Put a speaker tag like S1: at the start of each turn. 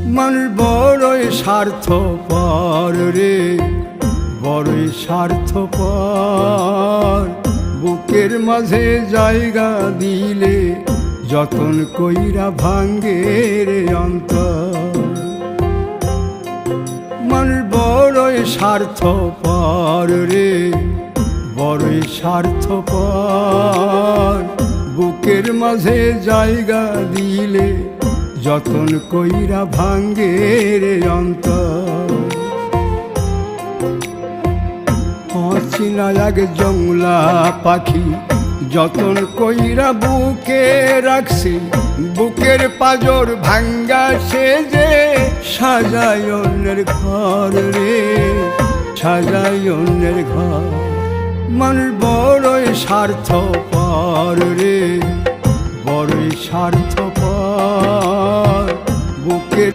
S1: মানুষ বড়ই স্বার্থপর রে, বড়ই স্বার্থপর। বুকের মাঝে জায়গা দিলে যতন কইরা ভাঙ্গে রে অন্তর। মানুষ বড়ই স্বার্থপর রে, বড়ই স্বার্থপর। বুকের মাঝে জায়গা দিলে যতন কইরা ভাঙ্গে রে অন্তর। অচিনা এক জংলা পাখি যতন কইরা বুকে রাখছি, বুকের পাজর ভাঙ্গা সে যে সাজায় অন্যের ঘর রে, সাজায় অন্যের ঘর। মানুষ বড়ই স্বার্থপর রে, বড়ই স্বার্থপর। বুকের